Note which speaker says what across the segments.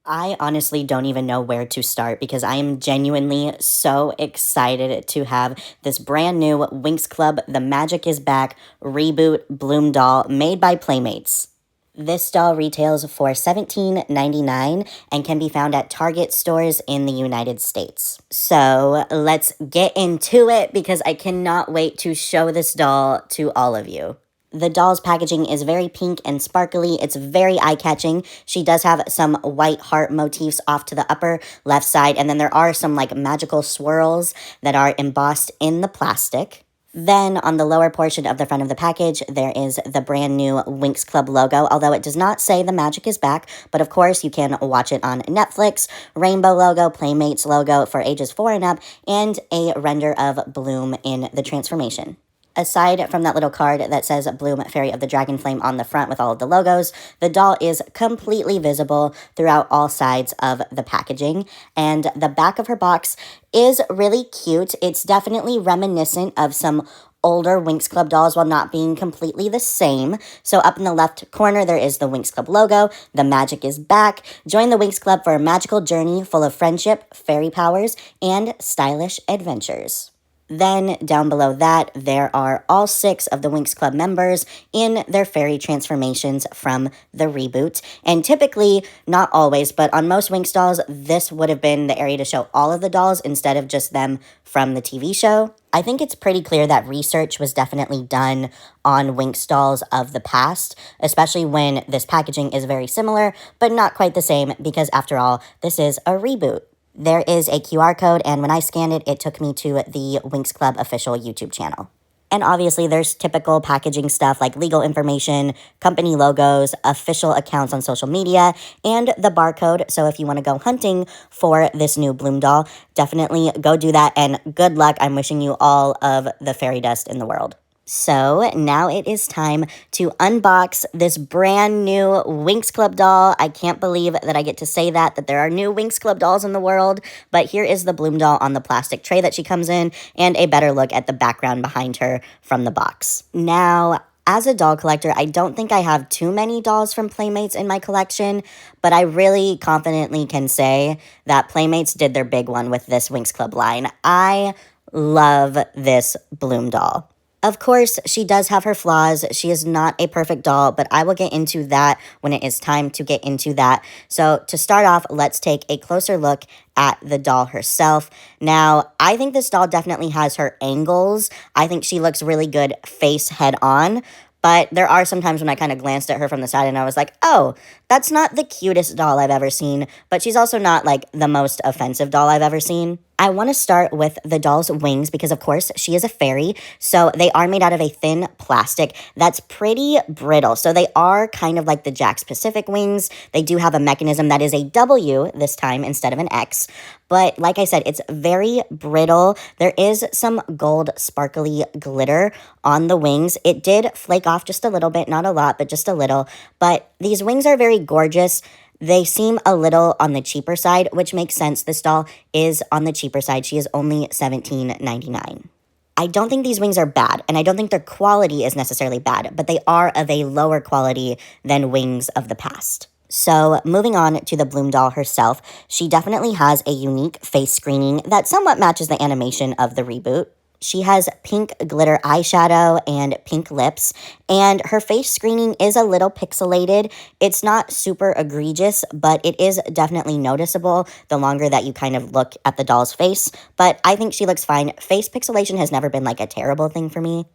Speaker 1: I honestly don't even know where to start because I am genuinely so excited to have this brand new Winx Club The Magic is Back Reboot Bloom doll made by Playmates. This doll retails for $17.99 and can be found at Target stores in the United States. So let's get into it because I cannot wait to show this doll to all of you. The doll's packaging is very pink and sparkly. It's very eye-catching. She does have some white heart motifs off to the upper left side, and then there are some like magical swirls that are embossed in the plastic. Then on the lower portion of the front of the package, there is the brand new Winx Club logo, although it does not say the magic is back, but of course you can watch it on Netflix, rainbow logo, Playmates logo for ages 4 and up, and a render of Bloom in the transformation. Aside from that little card that says Bloom Fairy of the Dragon Flame on the front with all of the logos, the doll is completely visible throughout all sides of the packaging. And the back of her box is really cute. It's definitely reminiscent of some older Winx Club dolls while not being completely the same. So up in the left corner, there is the Winx Club logo. The magic is back. Join the Winx Club for a magical journey full of friendship, fairy powers, and stylish adventures. Then, down below that, there are all 6 of the Winx Club members in their fairy transformations from the reboot. And typically, not always, but on most Winx dolls, this would have been the area to show all of the dolls instead of just them from the TV show. I think it's pretty clear that research was definitely done on Winx dolls of the past, especially when this packaging is very similar, but not quite the same because, after all, this is a reboot. There is a QR code, and when I scanned it, it took me to the Winx Club official YouTube channel. And obviously, there's typical packaging stuff like legal information, company logos, official accounts on social media, and the barcode. So if you want to go hunting for this new Bloom doll, definitely go do that, and good luck. I'm wishing you all of the fairy dust in the world. So now it is time to unbox this brand new Winx Club doll. I can't believe that I get to say that there are new Winx Club dolls in the world, but here is the Bloom doll on the plastic tray that she comes in and a better look at the background behind her from the box. Now, as a doll collector, I don't think I have too many dolls from Playmates in my collection, but I really confidently can say that Playmates did their big one with this Winx Club line. I love this Bloom doll. Of course, she does have her flaws. She is not a perfect doll, but I will get into that when it is time to get into that. So to start off, let's take a closer look at the doll herself. Now, I think this doll definitely has her angles. I think she looks really good face head on. But there are some times when I kind of glanced at her from the side and I was like, oh, that's not the cutest doll I've ever seen, but she's also not like the most offensive doll I've ever seen. I want to start with the doll's wings because, of course, she is a fairy, so they are made out of a thin plastic that's pretty brittle. So they are kind of like the Jack's Pacific wings. They do have a mechanism that is a W this time instead of an X. But like I said, it's very brittle. There is some gold sparkly glitter on the wings. It did flake off just a little bit, not a lot, but just a little. But these wings are very gorgeous. They seem a little on the cheaper side, which makes sense. This doll is on the cheaper side. She is only $17.99. I don't think these wings are bad, and I don't think their quality is necessarily bad, but they are of a lower quality than wings of the past. So moving on to the Bloom doll herself, she definitely has a unique face screening that somewhat matches the animation of the reboot. She has pink glitter eyeshadow and pink lips, and her face screening is a little pixelated. It's not super egregious, but it is definitely noticeable the longer that you kind of look at the doll's face, but I think she looks fine. Face pixelation has never been like a terrible thing for me.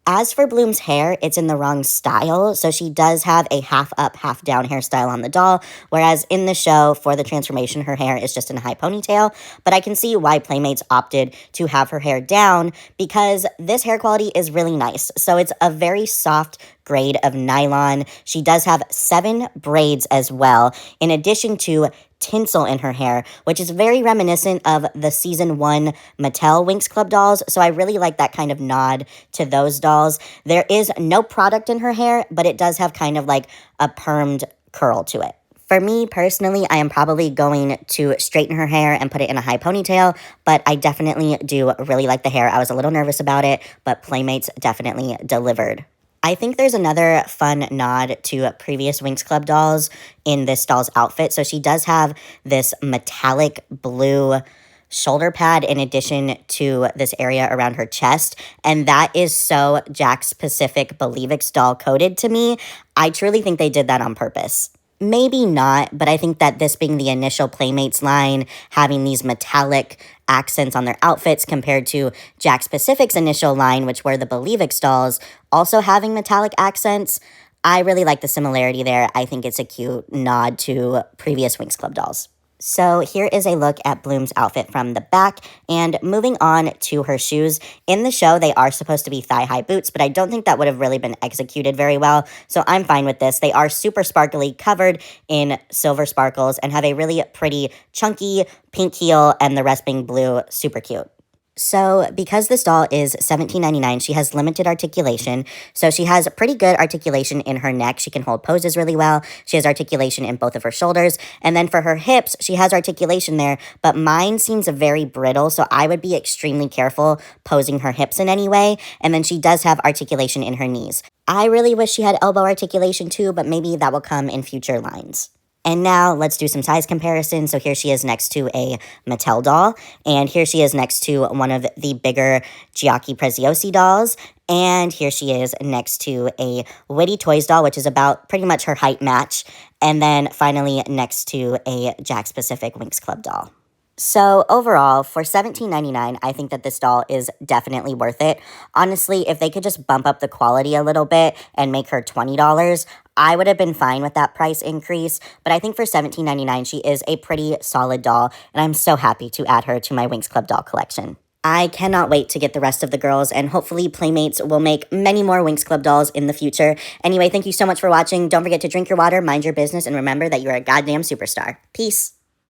Speaker 1: As for Bloom's hair, it's in the wrong style, so she does have a half up, half down hairstyle on the doll, whereas in the show, for the transformation, her hair is just in a high ponytail, but I can see why Playmates opted to have her hair down because this hair quality is really nice. So it's a very soft grade of nylon. She does have 7 braids as well, in addition to tinsel in her hair, which is very reminiscent of the season 1 Mattel Winx Club dolls. So I really like that kind of nod to those dolls. There is no product in her hair, but it does have kind of like a permed curl to it. For me personally, I am probably going to straighten her hair and put it in a high ponytail, but I definitely do really like the hair. I was a little nervous about it, but Playmates definitely delivered. I think there's another fun nod to previous Winx Club dolls in this doll's outfit. So she does have this metallic blue shoulder pad in addition to this area around her chest. And that is so Jax Pacific Believe X doll coded to me. I truly think they did that on purpose. Maybe not, but I think that this being the initial Playmates line, having these metallic accents on their outfits compared to Jax Pacific's initial line, which were the Believe X dolls, also having metallic accents, I really like the similarity there. I think it's a cute nod to previous Winx Club dolls. So here is a look at Bloom's outfit from the back, and moving on to her shoes. In the show, they are supposed to be thigh-high boots, but I don't think that would have really been executed very well, so I'm fine with this. They are super sparkly, covered in silver sparkles, and have a really pretty chunky pink heel, and the rest being blue, super cute. So because this doll is $17.99, she has limited articulation. So she has pretty good articulation in her neck. She can hold poses really well. She has articulation in both of her shoulders. And then for her hips, she has articulation there, but mine seems very brittle. So I would be extremely careful posing her hips in any way. And then she does have articulation in her knees. I really wish she had elbow articulation too, but maybe that will come in future lines. And now let's do some size comparison. So here she is next to a Mattel doll, and here she is next to one of the bigger Giacchi Preziosi dolls, and here she is next to a Witty Toys doll, which is about pretty much her height match, and then finally next to a Jax Pacific Winx Club doll. So overall, for $17.99, I think that this doll is definitely worth it. Honestly, if they could just bump up the quality a little bit and make her $20, I would have been fine with that price increase. But I think for $17.99, she is a pretty solid doll, and I'm so happy to add her to my Winx Club doll collection. I cannot wait to get the rest of the girls, and hopefully Playmates will make many more Winx Club dolls in the future. Anyway, thank you so much for watching. Don't forget to drink your water, mind your business, and remember that you're a goddamn superstar. Peace.